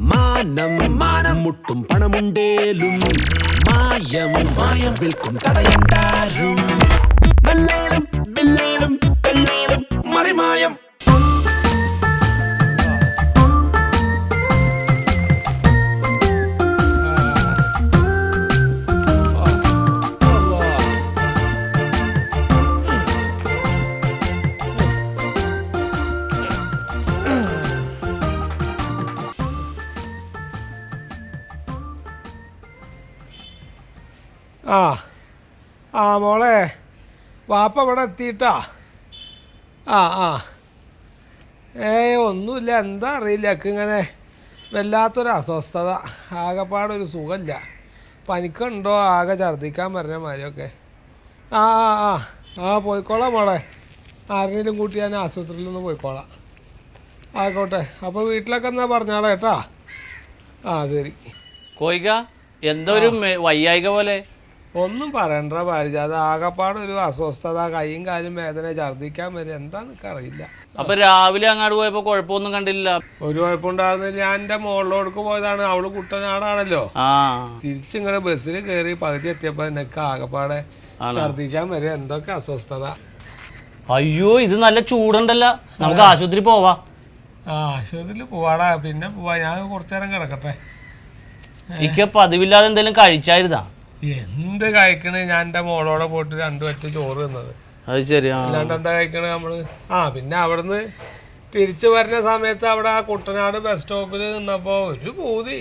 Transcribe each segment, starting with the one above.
മാനം മാനം മുട്ടും പണമുണ്ടേലും മായം മായം വിൽക്കും തടയണ്ടാരും നല്ലേലും ബില്ലേലും പെണ്ണേലും മറിമായം. മോളെ വാപ്പ ഇവിടെ എത്തിയിട്ടാ. ഒന്നുമില്ല, എന്താ അറിയില്ല, ഇങ്ങനെ വല്ലാത്തൊരു അസ്വസ്ഥത, ആകെപ്പാടൊരു സുഖമില്ല. പനിക്കുണ്ടോ, ആകെ ഛർദ്ദിക്കാൻ പറഞ്ഞ മാതിരിയൊക്കെ. പോയിക്കോളാം മോളെ, ആരെങ്കിലും കൂട്ടി ഞാൻ ആശുപത്രിയിലൊന്ന് പോയിക്കോളാം. ആയിക്കോട്ടെ, അപ്പോൾ വീട്ടിലൊക്കെ എന്നാ പറഞ്ഞാളെ കേട്ടാ. ശരി. കോയിക്ക എന്താ ഒരു വയ്യായിക പോലെ? ഒന്നും പറയണ്ട ഭാര്യ, അത് ആകെപ്പാടൊരു അസ്വസ്ഥത, കൈയും കാലും വേദന, ഛർദ്ദിക്കാൻ വരും, എന്താന്നൊക്കെ അറിയില്ല. അപ്പൊ രാവിലെ അങ്ങോട്ട് പോയപ്പോ കുഴപ്പമൊന്നും കണ്ടില്ല? ഒരു കുഴപ്പമുണ്ടായിരുന്നില്ല. ഞാൻ എൻ്റെ മോളിലോടക്ക് പോയതാണ്, അവള് കുട്ടനാടാണല്ലോ. തിരിച്ചിങ്ങനെ ബസ്സിൽ കയറി പകുതി എത്തിയപ്പോ എനിക്ക് ആകെപ്പാടെ ഛർദ്ദിക്കാൻ വരും, എന്തൊക്കെ അസ്വസ്ഥത. അയ്യോ, ഇത് നല്ല ചൂടുണ്ടല്ലോ, നമുക്ക് ആശുപത്രി പോവാ. ആശുപത്രിയിൽ പോവാടാ, പിന്നെ പോവാ. ഞാൻ കുറച്ചു നേരം കിടക്കട്ടെ. എനിക്ക് പതിവില്ലാതെ എന്തെങ്കിലും കഴിച്ചായിരുന്നാ? എന്ത് കഴിക്കണേ, ഞാൻ എൻ്റെ മോളോടെ പോയിട്ട് 2 വറ്റ ചോറ് തിന്നത്. അത് ശരി. അല്ലാണ്ട് എന്താ കഴിക്കണേ നമ്മള്? പിന്നെ അവിടുന്ന് തിരിച്ചു വരുന്ന സമയത്ത് അവിടെ ആ കുട്ടനാട് ബസ് സ്റ്റോപ്പിൽ നിന്നപ്പോൾ ഒരു പൂതി,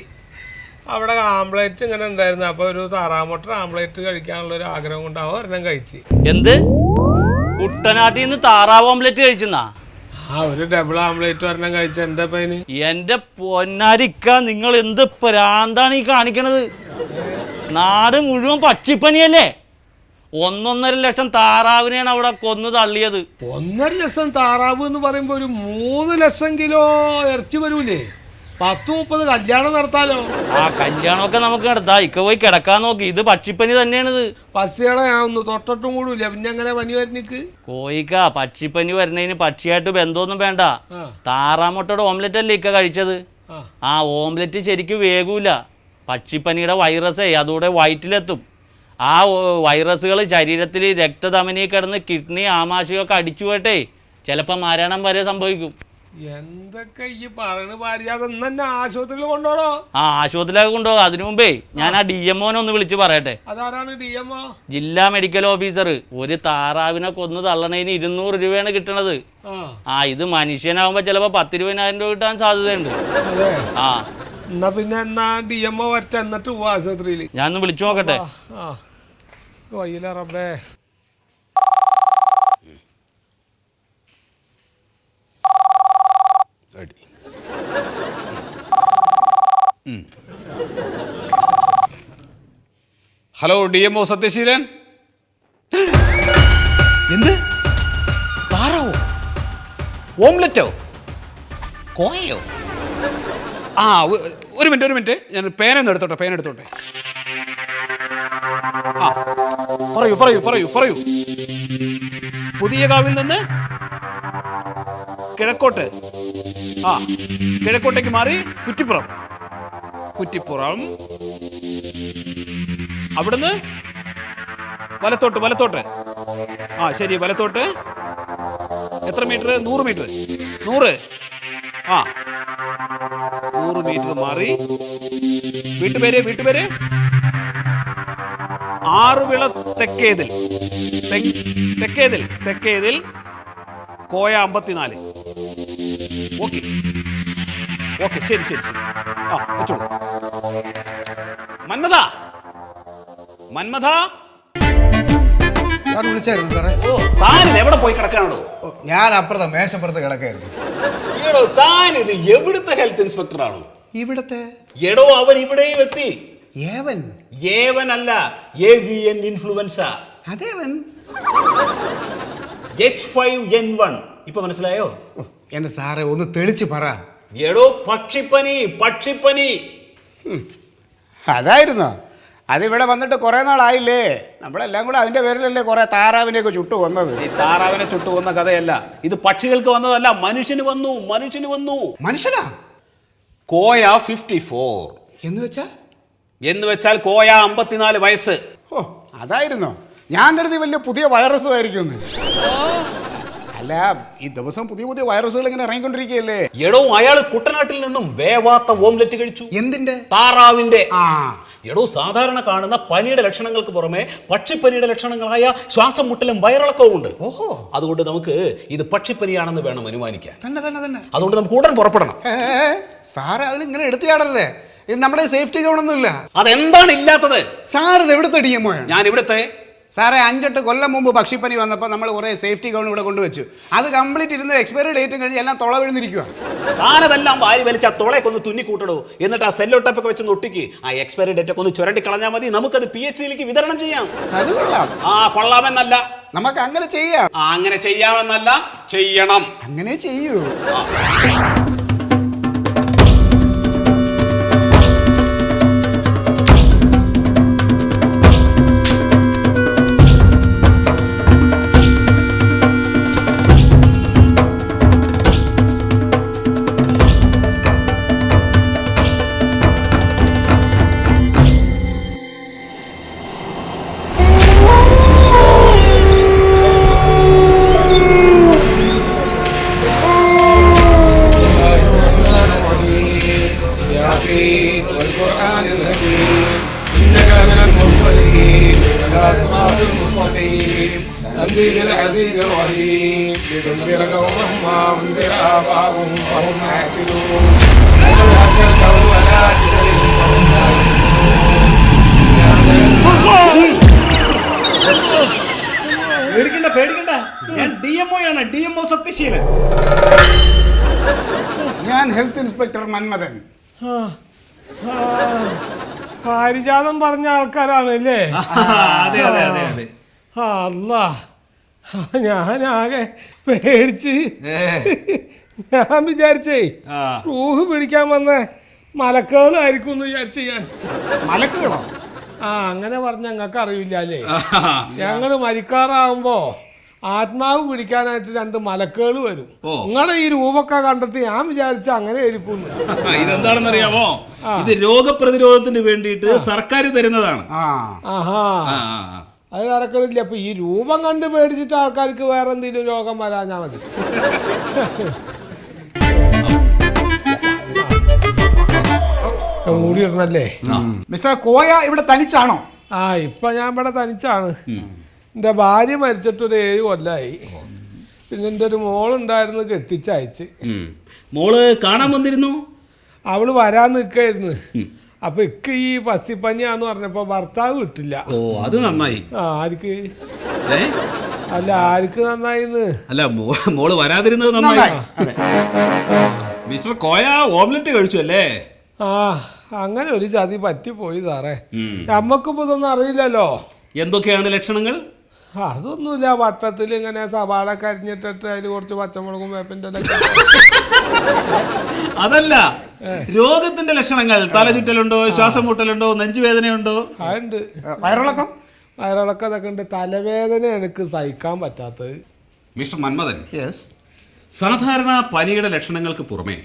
അവിടെ ആംപ്ലേറ്റ് ഇങ്ങനെ ഉണ്ടായിരുന്നു. അപ്പോൾ ഒരു താറാമുട്ട ആംപ്ലേറ്റ് കഴിക്കാനുള്ളൊരു ആഗ്രഹം കൊണ്ട് ഒരെണ്ണം കഴിച്ച്. എന്ത്, കുട്ടനാട്ടിൽ നിന്ന് താറാവ് ഓംലെറ്റ് കഴിച്ചെന്നാ? ഒരു ഡബിൾ ആംപ്ലേറ്റ് ഒരെണ്ണം കഴിച്ച. എന്താ പൈന്? എന്റെ പൊന്നാരിക്ക, നിങ്ങൾ എന്ത് പ്രാന്താണ് ഈ കാണിക്കണത്? നാട് മുഴുവൻ പക്ഷിപ്പനിയല്ലേ? 1.5 ലക്ഷം താറാവിനെയാണ് അവിടെ കൊന്നു തള്ളിയത്. 1.5 ലക്ഷം താറാവ് എന്ന് പറയുമ്പോ ഒരു 3 ലക്ഷം കിലോ ഇറച്ചി വരൂലേ? 10-30 കല്യാണം നടത്താലോ? കല്യാണമൊക്കെ നമുക്ക് നടത്താം. ഇക്ക പോയി കിടക്കാൻ നോക്കി, ഇത് പക്ഷിപ്പനി തന്നെയാണിത്. പശികളെ ഒന്ന് തൊട്ടിട്ടും കൂടില്ല, പിന്നെ എങ്ങനെ പനി വരുന്നിക്ക്? കോയിക്ക, പക്ഷിപ്പനി വരുന്നതിന് പക്ഷിയായിട്ട് ബന്ധമൊന്നും വേണ്ട. താറാമുട്ടയുടെ ഓംലെറ്റ് അല്ലേ ഇക്ക കഴിച്ചത്? ഓംലെറ്റ് ശരിക്കും വേഗൂല. പക്ഷിപ്പനിയുടെ വൈറസേ അതോടെ വയറ്റിലെത്തും. ആ വൈറസുകൾ ശരീരത്തിൽ രക്തധമനി കിടന്ന് കിഡ്നി ആമാശയമൊക്കെ അടിച്ചു പോയിട്ടേ ചിലപ്പോൾ മരണം വരെ സംഭവിക്കും. എന്തൊക്കെ ഈ പറയണ ഭാര്യ, അതെന്നെ ആശുപത്രിയിൽ കൊണ്ടുപോകണോ? ആശുപത്രിയിലൊക്കെ കൊണ്ടുപോകാം. അതിനു മുമ്പേ ഞാൻ ആ DMO ഒന്ന് വിളിച്ച് പറയട്ടെ. അതാരാണ് DMO? ജില്ലാ മെഡിക്കൽ ഓഫീസർ. ഒരു താറാവിനെ കൊന്ന് തള്ളണതിന് 200 രൂപയാണ് കിട്ടണത്. ഇത് മനുഷ്യനാവുമ്പോ ചിലപ്പോ 10-20,000 രൂപ കിട്ടാൻ സാധ്യതയുണ്ട്. എന്നാ പിന്നെ DMO വരട്ടെ, എന്നിട്ട് പോവാ ആശുപത്രിയിൽ. ഞാൻ ഒന്ന് വിളിച്ചു നോക്കട്ടെ. വയ്യില്ല റബ്ബേ. Hello, DMO Sathyaseelan. എന്ത് താറാവോ? ഓംലെറ്റോ? കോയോ? ഒരു മിനിറ്റ്, ഞാൻ പേനൊന്ന് എടുത്തോട്ടെ. പറയൂ. പുതിയ കാവിൽ നിന്ന് കിഴക്കോട്ട്, കിഴക്കോട്ടേക്ക് മാറി കുറ്റിപ്പുറം, അവിടുന്ന് വലത്തോട്ട്. ശരി, വലത്തോട്ട്. എത്ര മീറ്റർ? 100 മീറ്റർ. 100 മീറ്റർ മാറി. വീട്ടുപേര് ആറുവിള തെക്കേതിൽ കോയ 54. ഓക്കെ, ശരി. വെച്ചോളൂ. മന്മഥ വിളിച്ചായിരുന്നു സാറേ. താൻ എവിടെ പോയി കിടക്കാണോ? ഞാൻ അപ്പുറത്തെ മേശപ്പുറത്ത് കിടക്കായിരുന്നു. താൻ ഇത് എവിടുത്തെ ഹെൽത്ത് ഇൻസ്പെക്ടർ ആണോ? ഇവിടത്തെ. അവൻ ഇവിടെയും എത്തി. ഏവനല്ല, AVN ഇൻഫ്ലുവൻസ. അതേവൻ H5N1. ഇപ്പൊ മനസ്സിലായോ? എന്റെ സാറേ, ഒന്ന് തെളിച്ച് പറ. പക്ഷിപ്പനി. അതായിരുന്നോ? അതിവിടെ വന്നിട്ട് കുറെ നാളായില്ലേ? നമ്മളെല്ലാം കൂടെ അതിന്റെ പേരിലല്ലേ കുറെ താറാവിനെയൊക്കെ ചുട്ടു കൊന്നത്. ഈ താറാവിനെ ചുട്ടു കൊന്ന കഥയല്ല ഇത്. പക്ഷികൾക്ക് വന്നതല്ല, മനുഷ്യന് വന്നു. മനുഷ്യനാ? കോയ 54. എന്ന് വെച്ചാൽ കോയ 54 വയസ്സ്. ഓ അതായിരുന്നോ? ഞാൻ കരുതി വലിയ പുതിയ വൈറസും ആയിരിക്കും. അല്ല, ഈ ദിവസം പുതിയ പുതിയ വൈറസുകൾ ഇങ്ങനെ ഇറങ്ങിക്കൊണ്ടിരിക്കുകയല്ലേ. എടോ, അയാൾ കുട്ടനാട്ടിൽ നിന്നും വേവാത്ത ഓംലെറ്റ് കഴിച്ചു. എന്തിന്റെ? താറാവിന്റെ. ആ എടോ, സാധാരണ കാണുന്ന പനിയുടെ ലക്ഷണങ്ങൾക്ക് പുറമെ പക്ഷിപ്പനിയുടെ ലക്ഷണങ്ങളായ ശ്വാസം മുട്ടലും വയറിളക്കവും ഉണ്ട്. ഓഹോ, അതുകൊണ്ട് നമുക്ക് ഇത് പക്ഷിപ്പനിയാണെന്ന് വേണം അനുമാനിക്കാൻ. തന്നെ. അതുകൊണ്ട് നമുക്ക് ഉടൻ പുറപ്പെടണം. സാറ് അതിനിങ്ങനെ എടുത്തിയാടരുതേ. നമ്മുടെ സേഫ്റ്റി ഗൗണൊന്നുമില്ല. അതെന്താണ് ഇല്ലാത്തത്? സാർ ഇത് എവിടുത്തെ DMO ആണ്? ഞാൻ ഇവിടുത്തെ. സാറേ, 5-8 കൊല്ലം മുമ്പ് പക്ഷിപ്പനി വന്നപ്പോൾ നമ്മൾ കുറേ സേഫ്റ്റി ഗൗൺ ഇവിടെ കൊണ്ടുവച്ചു. അത് കംപ്ലീറ്റ് ഇരുന്ന് എക്സ്പയറി ഡേറ്റും കഴിഞ്ഞ് എല്ലാം തുള വീഴുന്നിരിക്കുക. താനതെല്ലാം വാരി വലിച്ച് ആ തുളയൊക്കെ ഒന്ന് തുന്നിക്കൂട്ടടോ. എന്നിട്ട് ആ സെല്ലോ ടപ്പൊക്കെ വെച്ച് ഒട്ടിക്ക്. ആ എക്സ്പയറി ഡേറ്റ് ഒക്കെ ഒന്ന് ചുരണ്ടി കളഞ്ഞാൽ മതി. നമുക്കത് PHCയിലേക്ക് വിതരണം ചെയ്യാം. അത് കൊള്ളാം. കൊള്ളാമെന്നല്ല, നമുക്ക് അങ്ങനെ ചെയ്യാം. അങ്ങനെ ചെയ്യാമെന്നല്ല, ചെയ്യണം. അങ്ങനെ ചെയ്യൂ. والقرآن الحكيم إنك من المرسلين على صراط مستقيم تنزيل العزيز الرحيم لتنذر قوما ما أنذر آباؤهم فهم لا يعقلون وقد أنزلته على أكثرهم فهم لا يؤمنون. പേടിക്കണ്ട, ഞാൻ DMO ആണ്. DMO സത്യശീലൻ. ഞാൻ ഹെൽത്ത് ഇൻസ്പെക്ടർ മന്മഥൻ. പാരിജാതം പറഞ്ഞ ആൾക്കാരാണ് അല്ലേ? അതെ. അല്ലാ, ഞാനാകെ പേടിച്ച്. ഞാൻ വിചാരിച്ചേ റൂഹ് പിടിക്കാൻ വന്ന മലക്കുകളായിരിക്കും എന്ന് വിചാരിച്ചു ഞാൻ. മലക്കുകളോ? അങ്ങനെ പറഞ്ഞ ഞങ്ങൾക്ക് അറിയില്ല അല്ലേ? ഞങ്ങള് മരിക്കാറാവുമ്പോ ആത്മാവ് പിടിക്കാനായിട്ട് 2 മലക്കുകൾ വരും. നിങ്ങളുടെ ഈ രൂപമൊക്കെ കണ്ടിട്ട് ഞാൻ വിചാരിച്ച അങ്ങനെ ഇരിക്കുന്നു. ഇതെന്താണെന്നറിയാമോ? ഇത് രോഗപ്രതിരോധത്തിന് വേണ്ടിയിട്ട് സർക്കാർ തരുന്നതാണ്. അത് നടക്കണില്ല. അപ്പൊ ഈ രൂപം കണ്ട് പേടിച്ചിട്ട് ആൾക്കാർക്ക് വേറെ എന്തെങ്കിലും രോഗം വരാഞ്ഞാ മതി. മൂടിയിടണല്ലേ. മിസ്റ്റർ കോയ ഇവിടെ തനിച്ചാണോ? ഇപ്പൊ ഞാൻ ഇവിടെ തനിച്ചാണ്. എൻ്റെ ഭാര്യ മരിച്ചിട്ടൊരു 7 കൊല്ലമായി. പിന്നെ എൻ്റെ ഒരു മോളുണ്ടായിരുന്നു, കെട്ടിച്ചയച്ച്. മോള് കാണാൻ വന്നിരുന്നു. അവള് വരാൻ നിൽക്കായിരുന്നു. അപ്പൊ ഈ പസിപ്പനിയാന്ന് പറഞ്ഞപ്പോ ഭർത്താവ് കിട്ടില്ല. അത് നന്നായി. ആർക്ക്? അല്ല, ആർക്ക് നന്നായിന്ന്? അല്ല, മോള് വരാതിരുന്നത് നന്നായി. മിസ്റ്റർ കോയ ഓംലെറ്റ് കഴിച്ചു അല്ലേ? അങ്ങനെ ഒരു ചതി പറ്റിപ്പോയി സാറേ. നമ്മക്കിപ്പോ ഇതൊന്നും അറിയില്ലല്ലോ. എന്തൊക്കെയാണ് ലക്ഷണങ്ങൾ? അതൊന്നുമില്ല. വട്ടത്തിൽ ഇങ്ങനെ സവാള കരിഞ്ഞിട്ടിട്ട് അതിൽ കുറച്ച് പച്ചമുളകും വേപ്പിൻ്റെ അതല്ല, രോഗത്തിന്റെ ലക്ഷണങ്ങൾ. തലചുറ്റലുണ്ടോ, ശ്വാസം മുട്ടലുണ്ടോ, നെഞ്ചുവേദനയുണ്ടോ? അതുണ്ട്. വയറിളക്കം അതൊക്കെ ഉണ്ട്. തലവേദന എനിക്ക് സഹിക്കാൻ പറ്റാത്തത്. മിസ്റ്റർ മന്മഥൻ, സാധാരണ പനിയുടെ ലക്ഷണങ്ങൾക്ക് പുറമെ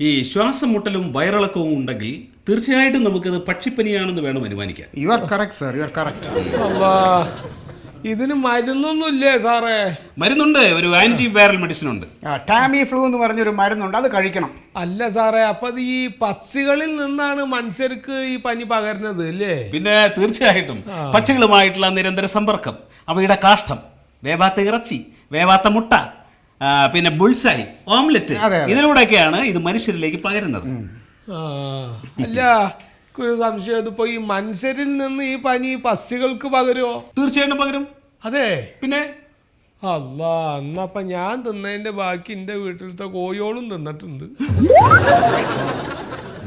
ഈ ശ്വാസം മുട്ടലും വയറിളക്കവും ഉണ്ടെങ്കിൽ തീർച്ചയായിട്ടും നമുക്കത് പക്ഷിപ്പനിയാണെന്ന് വേണം അനുമാനിക്കാൻ. You are correct sir, you are correct. ഇതിന് മരുന്നൊന്നുമില്ലേ സാറേ? മരുന്നുണ്ട്, ഒരു ആന്റി വൈറൽ മെഡിസിൻ ഉണ്ട്. ടാമി ഫ്ലൂ എന്ന് പറഞ്ഞൊരു മരുന്നുണ്ട്, അത് കഴിക്കണം. അല്ല സാറേ, അപ്പൊ അത് ഈ പസ്സികളിൽ നിന്നാണ് മനുഷ്യർക്ക് ഈ പനി പകരുന്നത് അല്ലേ? പിന്നെ തീർച്ചയായിട്ടും പക്ഷികളുമായിട്ടുള്ള നിരന്തര സമ്പർക്കം, അവയുടെ കാഷ്ടം, വേവാത്ത ഇറച്ചി, വേവാത്ത മുട്ട, പിന്നെ ബുൾസായി, ഓംലെറ്റ്, ഇതിലൂടെയൊക്കെയാണ് ഇത് മനുഷ്യരിലേക്ക് പകരുന്നത്. അല്ല, ഒരു സംശയം, ഇതിപ്പോ ഈ മനുഷ്യരിൽ നിന്ന് ഈ പനി പസ്സികൾക്ക് പകരുമോ? തീർച്ചയായിട്ടും പകരും. അതെ, പിന്നെ അല്ലാ, എന്നപ്പ ഞാൻ തിന്നതിന്റെ ബാക്കി എന്റെ വീട്ടിലത്തെ കോയോളും തിന്നിട്ടുണ്ട്.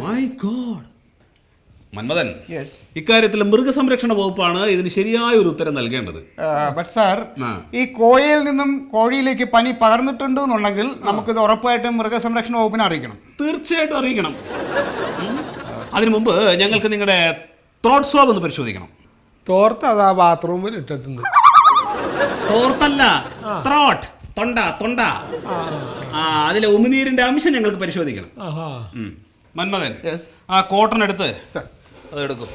My god. മന്മഥൻ, ഇക്കാര്യത്തിൽ മൃഗസംരക്ഷണ വകുപ്പാണ് ഇതിന് ശരിയായ ഒരു ഉത്തരം നൽകേണ്ടത്. ബട്ട് സാർ, ഈ കോയയിൽ നിന്നും കോഴിയിലേക്ക് പനി പകർന്നിട്ടുണ്ടെന്നുണ്ടെങ്കിൽ നമുക്കിത് ഉറപ്പായിട്ടും മൃഗസംരക്ഷണ വകുപ്പിനെ അറിയിക്കണം. തീർച്ചയായിട്ടും അറിയിക്കണം. അതിനു മുമ്പ് ഞങ്ങൾക്ക് നിങ്ങളുടെ ത്രോട്ട് സ്വാബ് ഒന്ന് പരിശോധിക്കണം. തോർത്ത് അതാ ബാത്റൂമിൽ ഇട്ടിട്ടുണ്ട്. തോർത്തല്ല, ത്രോട്ട്, തൊണ്ട. അതിലെ ഉമിനീരിന്റെ അംശം ഞങ്ങൾക്ക് പരിശോധിക്കണം. മന്മഥൻ യെസ് ആ കോട്ടൺ എടുത്ത് സർ. അത് എടുക്കും.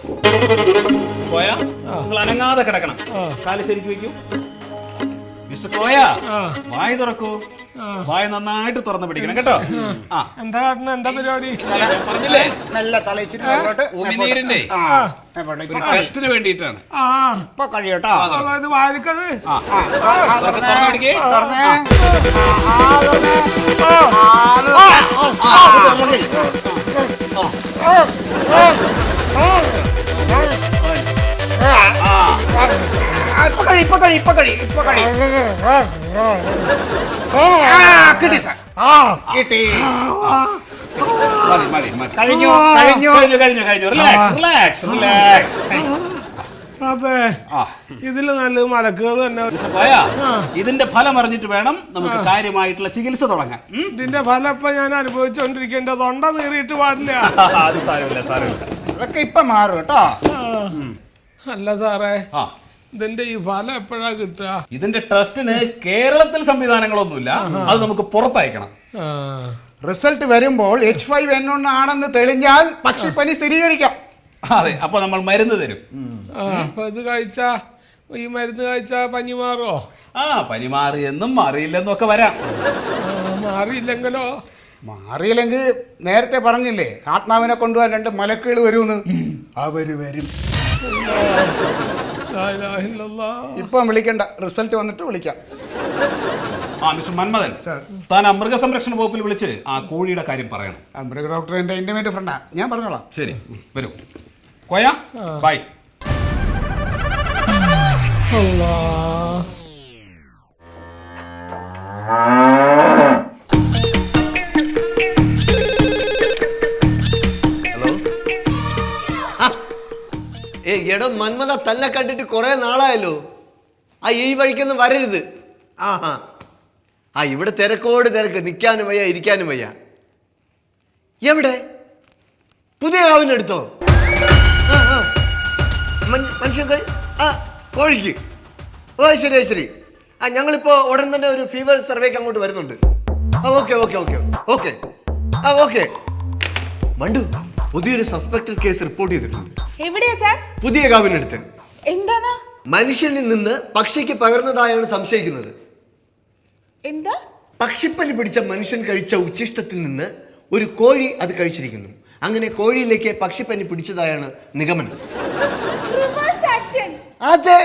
കോയ നിങ്ങൾ അനങ്ങാതെ കിടക്കണം. കാല് ശരിക്ക് വെക്കൂ. മിസ്റ്റർ കോയ വായ തുറക്കൂ. വായ നന്നായിട്ട് തുറന്ന് പിടിക്കണം കേട്ടോ. ആ എന്താ കാട്ടണ, എന്താ പരിപാടി? പറഞ്ഞില്ലേ മെല്ലെ തലയിച്ചിട്ട് മേലോട്ട് ഉമിനീരിന്റെ ആ, മേലോട്ട് ഒരു ടെസ്റ്റിന് വേണ്ടിയിട്ടാണ്. ആ ഇപ്പൊ കഴിയോട്ടോ. അതായത് വായിക്കത് അതൊക്കെ തുറന്ന് പിടിക്കേ. തുറന്നേ. കിട്ടി സാർ. കിട്ടി. മതി മതി മതി. കഴിഞ്ഞു കഴിഞ്ഞു. കഴിഞ്ഞു കഴിഞ്ഞു കഴിഞ്ഞു. Relax relax relax. അതെ ഇതില് നല്ല മലക്കുകൾ തന്നെ. മിസ്റ്റർ കോയ ഇതിന്റെ ഫലം അറിഞ്ഞിട്ട് വേണം നമുക്ക് കാര്യമായിട്ടുള്ള ചികിത്സ തുടങ്ങാൻ. ഇതിന്റെ ഫലം ഇപ്പൊ ഞാൻ അനുഭവിച്ചോണ്ടിരിക്കേണ്ട തൊണ്ട നീറിയിട്ട് പാടില്ല. അത് സാരമില്ല സാരമില്ല. അതൊക്കെ ഇപ്പൊ മാറും കേട്ടോ. അല്ല സാറേ, ആ ഇതിന്റെ ഈ ഫലം എപ്പോഴാ കിട്ടുക? ഇതിന്റെ ടെസ്റ്റിന് കേരളത്തിൽ സംവിധാനങ്ങളൊന്നുമില്ല. അത് നമുക്ക് പുറത്തയക്കണം. റിസൾട്ട് വരുമ്പോൾ H5N1 ആണെന്ന് തെളിഞ്ഞാൽ പക്ഷിപ്പനി സ്ഥിരീകരിക്കാം. അതെ, അപ്പൊ നമ്മൾ മരുന്ന് തരും. അപ്പൊ ഇത് കഴിച്ചാ, ഈ മരുന്ന് കഴിച്ചാ പനി മാറോ? ആ പനി മാറിയെന്നും മാറിയില്ലെന്നും ഒക്കെ വരാം. മാറിയില്ലെങ്കിലോ? മാറിയില്ലെങ്കിൽ നേരത്തെ പറഞ്ഞില്ലേ ആത്മാവിനെ കൊണ്ടുപോകാൻ 2 മലക്കുകൾ വരുമെന്ന്. അവര് വരും. ഇപ്പം വിളിക്കണ്ട, റിസൾട്ട് വന്നിട്ട് വിളിക്കാം. ആ മിസ്റ്റർ മന്മഥൻ സാർ. താൻ ആ മൃഗസംരക്ഷണ വകുപ്പിൽ വിളിച്ച് ആ കോഴിയുടെ കാര്യം പറയണം. മൃഗ ഡോക്ടർ എൻ്റെ ഇൻറ്റിമേറ്റ് ഫ്രണ്ടാ, ഞാൻ പറഞ്ഞോളാം. ശരി വരൂ കോയ. ബൈ. എടോ മന്മഥ തന്നെ കണ്ടിട്ട് കുറെ നാളായല്ലോ. ഈ വഴിക്കൊന്നും വരരുത്. ഇവിടെ തിരക്കോട് തിരക്ക്, നിൽക്കാനും വയ്യ ഇരിക്കാനും വയ്യ. എവിടെ? പുതിയ കാവിനെടുത്തോ? മനുഷ്യൻ കോഴിക്ക്. ഓ ശരി ശരി. ഞങ്ങളിപ്പോ ഉടൻ തന്നെ ഒരു ഫീവർ സർവേക്ക് അങ്ങോട്ട് വരുന്നുണ്ട്. Okay okay okay okay okay. മണ്ടു, പുതിയൊരു സസ്പെക്ടഡ് കേസ് റിപ്പോർട്ട് ചെയ്തിട്ടുണ്ട്. എവിടെയാ സാർ? പുതിയ കാവിനടുത്ത്. എന്താണ്? മനുഷ്യനിൽ നിന്ന് പക്ഷിക്ക് പകർന്നതായാണ് സംശയിക്കുന്നത്. എന്താ? പക്ഷിപ്പനി പിടിച്ച മനുഷ്യൻ കഴിച്ച ഉച്ഛിഷ്ടത്തിൽ നിന്ന് ഒരു കോഴി അത് കഴിച്ചിരിക്കുന്നു. അങ്ങനെ കോഴിയിലേക്ക് പക്ഷിപ്പനി പിടിച്ചതായാണ് നിഗമനം. Reverse action. അതെ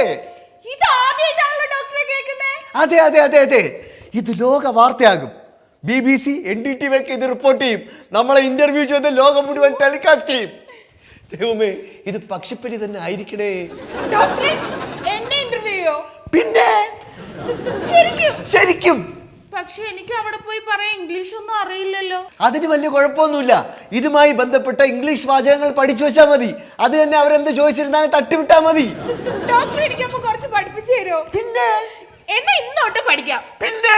ഇത് ആദ്യമായിട്ടാണല്ലോ ഡോക്ടറെ കേൾക്കുന്നേ. അതെ അതെ അതെ അതെ. ഇത് ലോക വാർത്തയാകും. BBC, NDTV ഒക്കെ ഇത് റിപ്പോർട്ട് ചെയ്യും. നമ്മളെ ഇന്റർവ്യൂ ചെയ്ത് ലോകം മുഴുവൻ ടെലികാസ്റ്റ് ചെയ്യും. ദൈവമേ, ഇത് പക്ഷിപ്പനി തന്നെ ആയിരിക്കണേ. ഡോക്ടറെ എന്നെ ഇന്റർവ്യൂ ചെയ്യോ? പിന്നെ ശരിക്കും? ശരിക്കും. പക്ഷെ എനിക്ക് അവിടെ പോയി പറയാൻ ഇംഗ്ലീഷ് ഒന്നും അറിയില്ലല്ലോ. അതിന് വലിയ കുഴപ്പമൊന്നുമില്ല. ഇതുമായി ബന്ധപ്പെട്ട ഇംഗ്ലീഷ് വാചകങ്ങൾ പഠിച്ചു വെച്ചാൽ മതി. അത് തന്നെ അവരെന്ത് ചോദിച്ചിരുന്നാലും തട്ടിവിട്ടാ മതി. ഡോക്ടർ എനിക്കപ്പോ കുറച്ച് പഠിപ്പിച്ചു തരുമോ? പിന്നെ എന്നെ ഇന്നോട്ട് പഠിക്കാം. പിന്നെ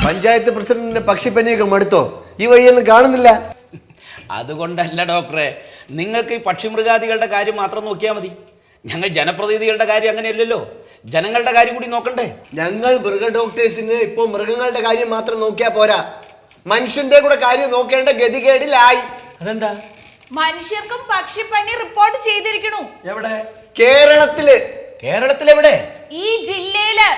പഞ്ചായത്ത് പ്രസിഡന്റിന്റെ പക്ഷിപ്പനിയൊക്കെ മടുത്തോ? ഈ വഴിയൊന്നും കാണുന്നില്ല. അതുകൊണ്ടല്ല ഡോക്ടറെ, നിങ്ങൾക്ക് ഈ പക്ഷിമൃഗാദികളുടെ കാര്യം മാത്രം നോക്കിയാൽ മതി. ഞങ്ങൾ ജനപ്രതിനിധികളുടെ കാര്യം അങ്ങനെയല്ലല്ലോ, ജനങ്ങളുടെ കാര്യം കൂടി നോക്കണ്ടേ? ഞങ്ങൾ മൃഗ ഡോക്ടേഴ്സിന് ഇപ്പൊ മൃഗങ്ങളുടെ കാര്യം മാത്രം നോക്കിയാ പോരാ, മനുഷ്യന്റെ കൂടെ കാര്യം നോക്കേണ്ട ഗതികേടിലായി. അതെന്താ? മനുഷ്യർക്കും പക്ഷിപ്പനി റിപ്പോർട്ട് ചെയ്തിരിക്കണു. എവിടെ? കേരളത്തില്. കേരളത്തിലെവിടെ? ഈ ജില്ലയില്.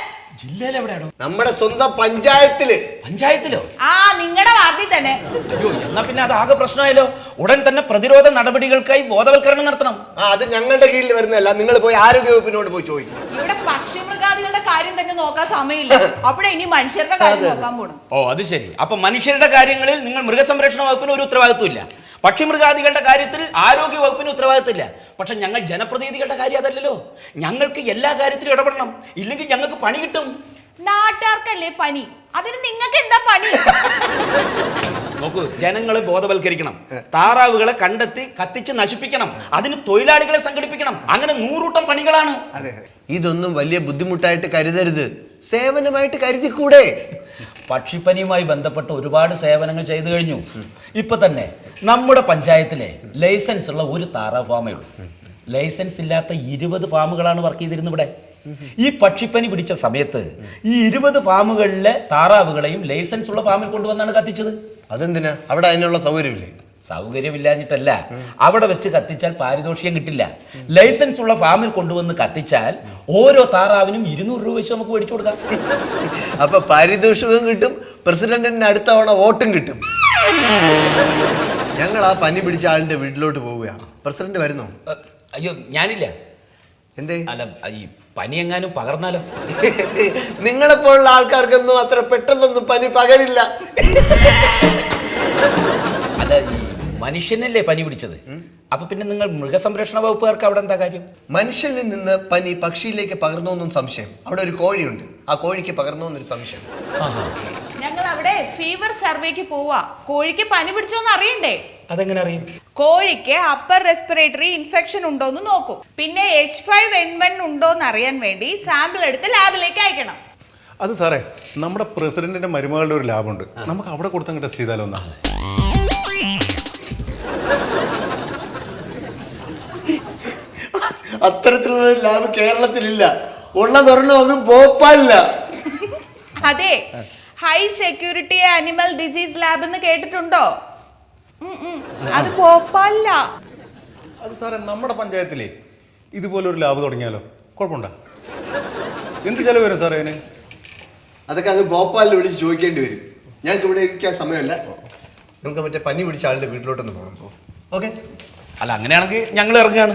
ജില്ലയിൽ എവിടെയാണോ? നമ്മുടെ സ്വന്തം പഞ്ചായത്തില്. പഞ്ചായത്തിലോ? ആ നിങ്ങളുടെ വാർഡിൽ തന്നെ. അയ്യോ, എന്നാ പിന്നെ അത് ആകെ പ്രശ്നമായല്ലോ. ഉടൻ തന്നെ പ്രതിരോധ നടപടികൾക്കായി ബോധവൽക്കരണം നടത്തണം. അത് ഞങ്ങളുടെ കീഴിൽ വരുന്നതല്ല, നിങ്ങൾ പോയി ആരോഗ്യ വകുപ്പിനോട് പോയി ചോദിക്കും. ഇവിടെ പക്ഷിമൃഗാദികളുടെ കാര്യം തന്നെ നോക്കാൻ സമയമില്ല. അവിടെ ഇനി മനുഷ്യരുടെ കാര്യം നോക്കാൻ പോണം. ഓ അത് ശരി. അപ്പൊ മനുഷ്യരുടെ കാര്യങ്ങളിൽ നിങ്ങൾ മൃഗസംരക്ഷണ വകുപ്പിന് ഒരു ഉത്തരവാദിത്വമില്ല, പക്ഷിമൃഗാദികളുടെ കാര്യത്തിൽ ആരോഗ്യ വകുപ്പിന് ഉത്തരവാദിത്തമില്ല. പക്ഷെ ഞങ്ങൾ ജനപ്രതിനിധികളുടെ കാര്യം അതല്ലല്ലോ. ഞങ്ങൾക്ക് എല്ലാ കാര്യത്തിലും ഇടപെടണം, ഇല്ലെങ്കിൽ ഞങ്ങൾക്ക് പണി കിട്ടും. നാട്ടുകാർക്കല്ലേ പനി, അതിന് നിങ്ങൾക്ക് എന്താ പണി? നോക്കൂ, ജനങ്ങളെ ബോധവൽക്കരിക്കണം, താറാവുകളെ കണ്ടെത്തി കത്തിച്ച് നശിപ്പിക്കണം, അതിന് തൊഴിലാളികളെ സംഘടിപ്പിക്കണം. അങ്ങനെ 100 കൂട്ടം പണികളാണ്. ഇതൊന്നും വലിയ ബുദ്ധിമുട്ടായിട്ട് കരുതരുത്, സേവനമായിട്ട് കരുതിക്കൂടെ? പക്ഷിപ്പനിയുമായി ബന്ധപ്പെട്ട് ഒരുപാട് സേവനങ്ങൾ ചെയ്തു കഴിഞ്ഞു. ഇപ്പൊ തന്നെ നമ്മുടെ പഞ്ചായത്തിലെ ലൈസൻസ് ഉള്ള ഒരു താറാവ് ഫാമേ ഉള്ളൂ. ലൈസൻസ് ഇല്ലാത്ത 20 ഫാമുകളാണ് വർക്ക് ചെയ്തിരുന്നത് ഇവിടെ. ഈ പക്ഷിപ്പനി പിടിച്ച സമയത്ത് ഈ 20 ഫാമുകളിലെ താറാവുകളെയും ലൈസൻസ് ഉള്ള ഫാമിൽ കൊണ്ടുവന്നാണ് കത്തിച്ചത്. അതെന്തിനാ? അവിടെ അതിനുള്ള സൗകര്യമില്ലേ? സൗകര്യമില്ലാഞ്ഞിട്ടല്ല, അവിടെ വെച്ച് കത്തിച്ചാൽ പാരിതോഷികം കിട്ടില്ല. ലൈസൻസ് ഉള്ള ഫാമിൽ കൊണ്ടുവന്ന് കത്തിച്ചാൽ ഓരോ താറാവിനും 200 രൂപ വെച്ച് നമുക്ക് മേടിച്ചു കൊടുക്കാം. അപ്പൊ പാരിതോഷികവും കിട്ടും, പ്രസിഡന്റിന് അടുത്ത തവണ വോട്ടും കിട്ടും. ഞങ്ങൾ ആ പനി പിടിച്ച ആളിന്റെ വീട്ടിലോട്ട് പോവുകയാണ്. പ്രസിഡന്റ് വരുന്നോ? അയ്യോ, ഞാനില്ല. എന്തേ? അല്ല, ഈ പനി എങ്ങാനും പകർന്നാലോ? നിങ്ങളെപ്പോലുള്ള ആൾക്കാർക്കൊന്നും അത്ര പെട്ടെന്നൊന്നും പനി പകരില്ല. അല്ല, ഈ മനുഷ്യനല്ലേ പനി പിടിച്ചത്, അപ്പൊ പിന്നെ നിങ്ങൾ മൃഗസംരക്ഷണ വകുപ്പുകാർക്ക് അവിടെ എന്താ കാര്യം? മനുഷ്യനിൽ നിന്ന് പനി പക്ഷിയിലേക്ക് പകർന്നോന്നും സംശയം. അവിടെ ഒരു കോഴിയുണ്ട്, ആ കോഴിക്ക് പകർന്നോന്നൊരു സംശയം. ഞങ്ങൾ അവിടെ ഫീവർ സർവേക്ക് പോവാ. കോഴിക്ക് പനി പിടിച്ചോന്ന് അറിയണ്ടേ? അതെങ്ങനെ അറിയും? കോഴിക്ക് അപ്പർ റെസ്പിറേറ്ററി ഇൻഫെക്ഷൻ ഉണ്ടോന്ന് നോക്കും. പിന്നെ H5N1 ഉണ്ടോന്ന് അറിയാൻ വേണ്ടി സാമ്പിൾ എടുത്ത് ലാബിലേക്ക് അയക്കണം. അത് സാറേ, നമ്മുടെ പ്രസിഡന്റിന്റെ മരുമകളുടെ ഒരു ലാബുണ്ട്, നമുക്ക് അവിടെ കൊടുത്തങ്ങ് ടെസ്റ്റ് ചെയ്താലോ എന്നാ? അത്തരത്തിലുള്ള ഒരു ലാബ് കേരളത്തിലില്ല. ഉള്ളതൊരെണ്ണം ഒന്നും ഭോപ്പാലില്ല. അതെ, high security animal disease lab എന്ന് കേട്ടിട്ടുണ്ടോ? അത് ഭോപ്പാലില്ല. അത് സാറേ, നമ്മുടെ പഞ്ചായത്തിലെ ഇതുപോലെ ഒരു ലാബ് തുടങ്ങിയാലോ? കുഴപ്പമുണ്ടോ? എന്ത് ചെലവ് വരും സാറേ അതിന്? അതൊക്കെ അങ്ങ് ഭോപ്പാലിൽ വിളിച്ച് ചോദിക്കേണ്ടി വരും. ഞങ്ങൾക്ക് ഇവിടെ ഇരിക്കാൻ സമയമല്ല. നമുക്ക് മറ്റേ പനി പിടിച്ച ആളുടെ വീട്ടിലോട്ടൊന്ന് പോകണം. ഓക്കെ? അല്ല, അങ്ങനെയാണെങ്കിൽ ഞങ്ങൾ ഇറങ്ങുകയാണ്.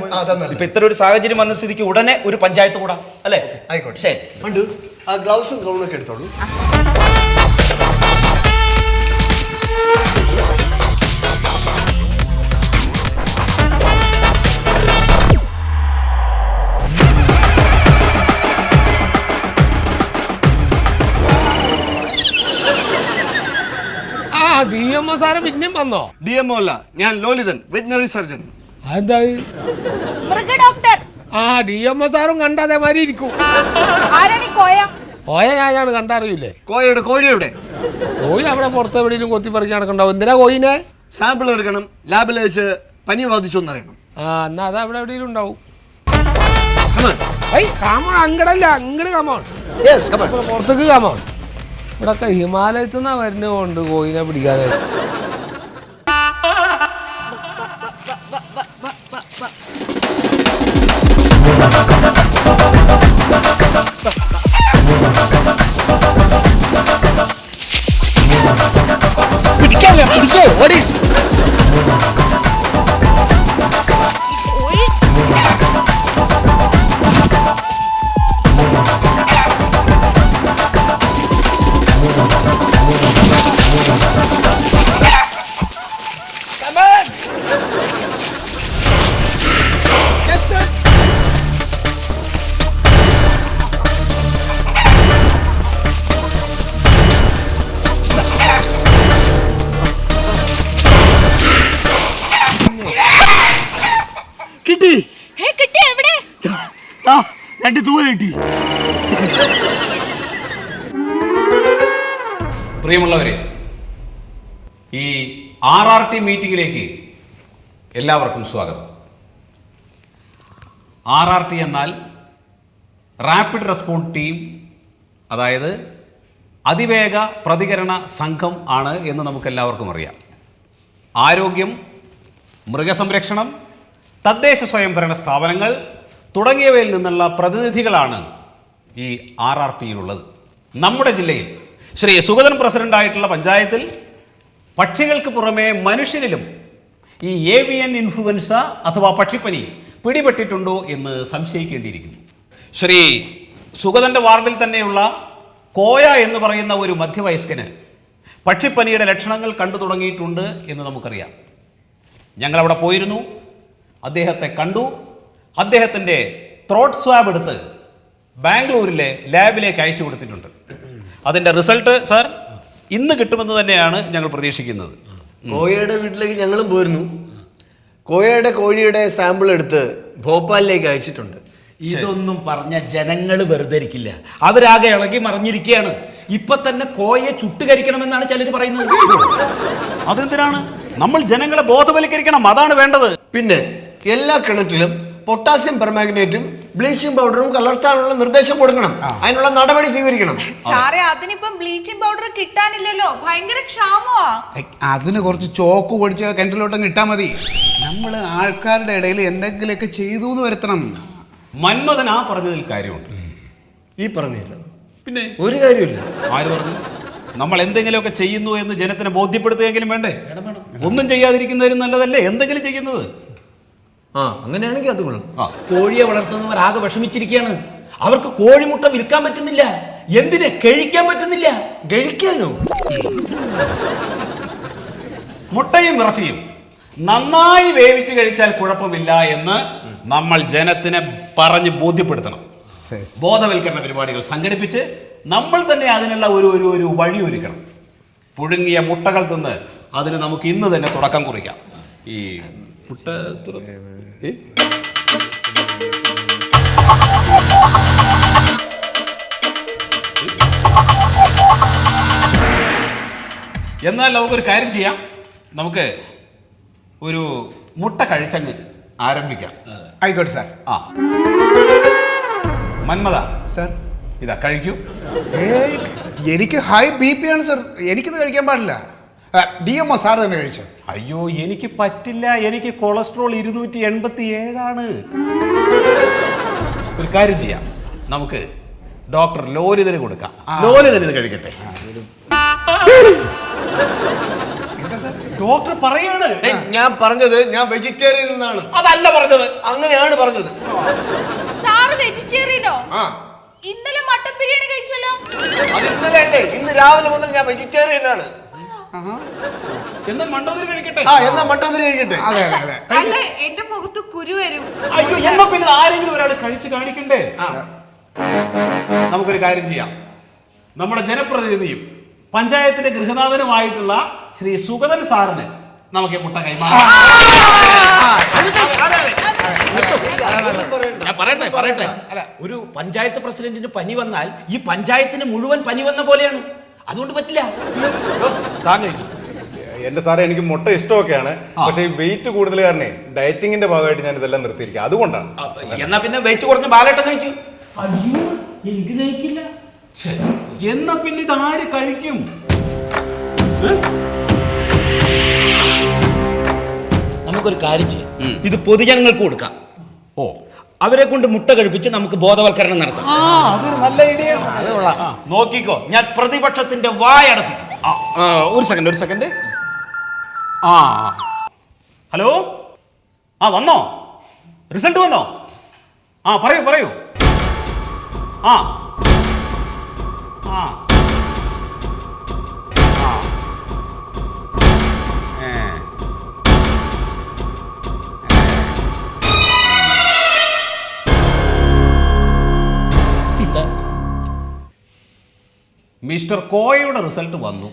ഇപ്പൊ ഇത്ര ഒരു സാഹചര്യം വന്ന സ്ഥിതിക്ക് ഉടനെ ഒരു പഞ്ചായത്ത് കൂടാ, അല്ലേ? ആയിക്കോട്ടെ. ശരി. ഉണ്ട്, ആ ഗ്ലൗസും ഗൗണൊക്കെ എടുത്തോളൂ. DMO സാറ് പിന്നെയും വന്നോ? DMO അല്ല, ഞാൻ ലോലിതൻ, വെറ്റിനറി സർജൻ. അതെന്താ? മൃഗ ഡോക്ടർ. DMO സാറും കണ്ട അതേമാതിരി ഇരിക്കും. ആരാണ് കോയ? കോയ ഞാനാണ്, കണ്ടറിയില്ലേ? കോഴിയുടെ കോഴി അവിടെ പുറത്ത് എവിടെയും കൊത്തി പറിക്കാൻ നടക്കണ്ടാവും. എന്തിനാ കോയിനെ? സാമ്പിൾ എടുക്കണം, ലാബിൽ വെച്ച് പനി ബാധിച്ചോന്നറിയണം. എന്നാ അത് അവിടെ എവിടെയും ഉണ്ടാവും. കാമോൺ, അങ്ങടല്ല, അങ്ങട് കാമോൺ, പുറത്തേക്ക് കാമോൺ. ഇവിടൊക്കെ ഹിമാലയത്തിൽ നിന്നാ വരുന്നതുകൊണ്ട് കോയിനെ പിടിക്കാതെ. പ്രിയമുള്ളവരെ, ഈ RRT മീറ്റിംഗിലേക്ക് എല്ലാവർക്കും സ്വാഗതം. RRT എന്നാൽ റാപ്പിഡ് റെസ്പോൺസ് ടീം, അതായത് അതിവേഗ പ്രതികരണ സംഘം ആണ് എന്ന് നമുക്കെല്ലാവർക്കും അറിയാം. ആരോഗ്യം, മൃഗസംരക്ഷണം, തദ്ദേശ സ്വയംഭരണ സ്ഥാപനങ്ങൾ തുടങ്ങിയവയിൽ നിന്നുള്ള പ്രതിനിധികളാണ് ഈ RRTയിലുള്ളത്. നമ്മുടെ ജില്ലയിൽ ശ്രീ സുഗതൻ പ്രസിഡൻ്റായിട്ടുള്ള പഞ്ചായത്തിൽ പക്ഷികൾക്ക് പുറമെ മനുഷ്യരിലും ഈ ഏവിയൻ ഇൻഫ്ലുവൻസ അഥവാ പക്ഷിപ്പനി പിടിപെട്ടിട്ടുണ്ടോ എന്ന് സംശയിക്കേണ്ടിയിരിക്കുന്നു. ശ്രീ സുഗതൻ്റെ വാർഡിൽ തന്നെയുള്ള കോയ എന്ന് പറയുന്ന ഒരു മധ്യവയസ്കന് പക്ഷിപ്പനിയുടെ ലക്ഷണങ്ങൾ കണ്ടു തുടങ്ങിയിട്ടുണ്ട് എന്ന് നമുക്കറിയാം. ഞങ്ങളവിടെ പോയിരുന്നു, അദ്ദേഹത്തെ കണ്ടു. അദ്ദേഹത്തിൻ്റെ ത്രോട്ട് സ്വാബ് എടുത്ത് ബാംഗ്ലൂരിലെ ലാബിലേക്ക് അയച്ചു കൊടുത്തിട്ടുണ്ട്. അതിൻ്റെ റിസൾട്ട് സാർ ഇന്ന് കിട്ടുമെന്ന് തന്നെയാണ് ഞങ്ങൾ പ്രതീക്ഷിക്കുന്നത്. കോയയുടെ വീട്ടിലേക്ക് ഞങ്ങളും പോയിരുന്നു. കോഴിയുടെ സാമ്പിൾ എടുത്ത് ഭോപ്പാലിലേക്ക് അയച്ചിട്ടുണ്ട്. ഇതൊന്നും പറഞ്ഞ ജനങ്ങൾ വെറുതെ ഇരിക്കില്ല, അവരാകെ ഇളകി മറിഞ്ഞിരിക്കുകയാണ്. ഇപ്പൊ തന്നെ കോയെ ചുട്ടുകരിക്കണമെന്നാണ് ചിലർ പറയുന്നത്. അതെന്തിനാണ്? നമ്മൾ ജനങ്ങളെ ബോധവൽക്കരിക്കണം, അതാണ് വേണ്ടത്. പിന്നെ എല്ലാ കിണറ്റിലും പൊട്ടാസ്യം പെർമാഗ്നേറ്റും ബ്ലീച്ചിങ് പൗഡറും കലർത്താനുള്ള നിർദ്ദേശം കൊടുക്കണം. അതിനുള്ള നടപടി സ്വീകരിക്കണം. സാറേ അതിനിപ്പം ബ്ലീച്ചിങ് പൗഡർ കിട്ടാനില്ലല്ലോ, ഭയങ്കര ക്ഷാമമാ. അതിന് കുറച്ച് ചോക്ക് പൊടിച്ച് കിണറ്റിലോട്ടങ്ങ് ഇട്ടാൽ മതി. നമ്മൾ ആൾക്കാരുടെ ഇടയിൽ എന്തെങ്കിലുമൊക്കെ ചെയ്തു എന്ന് വരുത്തണം. മന്മഥൻ ആ പറഞ്ഞതിൽ കാര്യമുണ്ട്. ഈ പറഞ്ഞില്ല, പിന്നെ ഒരു കാര്യമില്ല. ആര് പറഞ്ഞു? നമ്മൾ എന്തെങ്കിലുമൊക്കെ ചെയ്യുന്നു എന്ന് ജനത്തിനെ ബോധ്യപ്പെടുത്തുകയെങ്കിലും വേണ്ടേ? ഒന്നും ചെയ്യാതിരിക്കുന്നതിന് നല്ലതല്ലേ എന്തെങ്കിലും ചെയ്യുന്നത്? അങ്ങനെയാണെങ്കിൽ അത് കൊള്ളാം. കോഴിയെ വളർത്തുന്നവർ ആകെ വിഷമിച്ചിരിക്കുകയാണ്. അവർക്ക് കോഴിമുട്ട വിൽക്കാൻ പറ്റുന്നില്ല. എന്തിന്? കഴിക്കാൻ പറ്റുന്നില്ല. കഴിക്കാനോ? മുട്ടയും ഇറച്ചിയും നന്നായി വേവിച്ച് കഴിച്ചാൽ കുഴപ്പമില്ല എന്ന് നമ്മൾ ജനത്തിനെ പറഞ്ഞ് ബോധ്യപ്പെടുത്തണം. ബോധവൽക്കരണ പരിപാടികൾ സംഘടിപ്പിച്ച് നമ്മൾ തന്നെ അതിനുള്ള ഒരു വഴി ഒരുക്കണം. പുഴുങ്ങിയ മുട്ടകൾ തിന്ന് അതിന് നമുക്ക് ഇന്ന് തന്നെ തുടക്കം കുറിക്കാം. ഈ മുട്ട എന്നാൽ നമുക്കൊരു കാര്യം ചെയ്യാം. നമുക്ക് ഒരു മുട്ട കഴിച്ചങ്ങ് ആരംഭിക്കാം. ആയിക്കോട്ടെ സാർ. മന്മഥ സാർ ഇതാ കഴിക്കൂ. എനിക്ക് ഹൈ BP ആണ് സാർ, എനിക്കിത് കഴിക്കാൻ പാടില്ല. DMO സാർ തന്നെ കഴിച്ചോ. അയ്യോ എനിക്ക് പറ്റില്ല, എനിക്ക് കൊളസ്ട്രോൾ 287 ഒരു കാര്യം ചെയ്യാം, നമുക്ക് ഡോക്ടർ ലോലിതന് കൊടുക്കാം. ലോലിതൻ ഇത് കഴിക്കട്ടെ. എന്താ സാർ? ഡോക്ടർ പറയാണ്. ഞാൻ പറഞ്ഞത് ഞാൻ വെജിറ്റേറിയൻ എന്നാണ്. അതല്ല പറഞ്ഞത്. അങ്ങനെയാണ് പറഞ്ഞത്. സാറ് വെജിറ്റേറിയനോ? ഇന്നലെ മട്ടൻ ബിരിയാണി കഴിച്ചല്ലോ. അത് ഇന്നലെ അല്ലേ? ഇന്ന് രാവിലെ മുതൽ ഞാൻ വെജിറ്റേറിയൻ ആണ്. എന്നാൽ മണ്ടോദരി കഴിക്കട്ടെ. എന്നാ മട്ടോദരി കഴിക്കട്ടെ. അതെ അതെ അതെ. അല്ല എന്റെ മുഖത്ത് കുരു വരും. അയ്യോ എന്നാ പിന്നെ ആരെങ്കിലും ഒരാൾ കഴിച്ച് കാണിക്കണ്ടേ? നമുക്കൊരു കാര്യം ചെയ്യാം. നമ്മുടെ ജനപ്രതിനിധിയും പഞ്ചായത്തിന്റെ ഗൃഹനാഥനുമായിട്ടുള്ള ശ്രീ സുഗതൻ സാറിന് നമുക്ക് മുട്ട കൈമാറാം. പറയട്ടെ ഒരു പഞ്ചായത്ത് പ്രസിഡന്റിന് പനി വന്നാൽ ഈ പഞ്ചായത്തിന് മുഴുവൻ പനി വന്ന പോലെയാണ്. അതുകൊണ്ട് പറ്റില്ല. എന്റെ സാറേ എനിക്ക് മുട്ട ഇഷ്ടമൊക്കെയാണ്, പക്ഷെ ഈ വെയിറ്റ് കൂടുതൽ കാരണേ ഡയറ്റിങ്ങിന്റെ ഭാഗമായിട്ട് ഞാൻ ഇതെല്ലാം നിർത്തിയിരിക്കുക. അതുകൊണ്ടാണ്. എന്നാ പിന്നെ വെയിറ്റ് കുറഞ്ഞ ബാലേട്ടം കഴിച്ചു. അയ്യോ എനിക്ക് കഴിക്കില്ല. എന്നാ പിന്നെ ഇത് ആര് കഴിക്കും? നമുക്കൊരു കാര്യം ചെയ്യാം, ഇത് പൊതുജനങ്ങൾക്ക് കൊടുക്കാം. ഓ അവരെ കൊണ്ട് മുട്ട കഴിപ്പിച്ച് നമുക്ക് ബോധവൽക്കരണം നടത്താം. അതൊരു നല്ല ഐഡിയ. നോക്കിക്കോ, ഞാൻ പ്രതിപക്ഷത്തിന്റെ വായടപ്പിക്കും. ഒരു സെക്കൻഡ്. ഹലോ, വന്നോ? റിസൾട്ട് വന്നോ? പറയൂ. മിസ്റ്റർ കോയയുടെ റിസൾട്ട് വന്നു.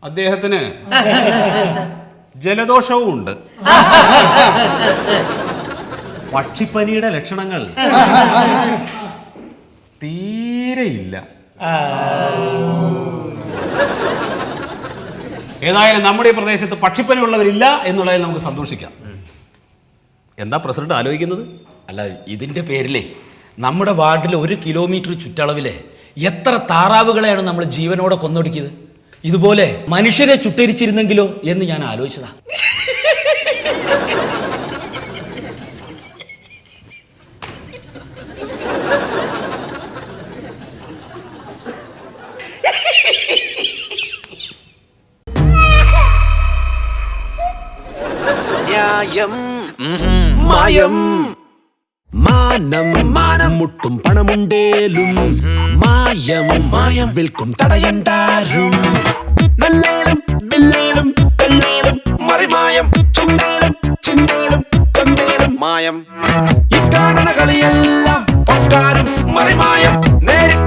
അദ്ദേഹത്തിന് ജലദോഷവും ഉണ്ട്. പക്ഷിപ്പനിയുടെ ലക്ഷണങ്ങൾ തീരെയില്ല. ഏതായാലും നമ്മുടെ ഈ പ്രദേശത്ത് പക്ഷിപ്പനി ഉള്ളവരില്ല എന്നുള്ളതിൽ നമുക്ക് സന്തോഷിക്കാം. എന്താ പ്രസിഡന്റ് ആലോചിക്കുന്നത്? അല്ല, ഇതിന്റെ പേരിലേ നമ്മുടെ വാർഡിൽ 1 കിലോമീറ്റർ ചുറ്റളവിലെ എത്ര താറാവുകളെയാണ് നമ്മൾ ജീവനോടെ കൊന്നൊടുക്കിയത്. ഇതുപോലെ മനുഷ്യരെ ചുട്ടരിച്ചിരുന്നെങ്കിലോ എന്ന് ഞാൻ ആലോചിച്ചതാ. മായം മാനം മുട്ടും പണമുണ്ടേലും മായം വിൽക്കും തടയണ്ടാരും. നല്ലേലും ബില്ലേലും പെണ്ണേലും മറിമായം ചുണ്ടേലും ചിന്തേലും ചന്തേലും മായം. ഇക്കാണണ കളിയെല്ലാം പൊക്കാനും മറിമായം നേരിട്ട്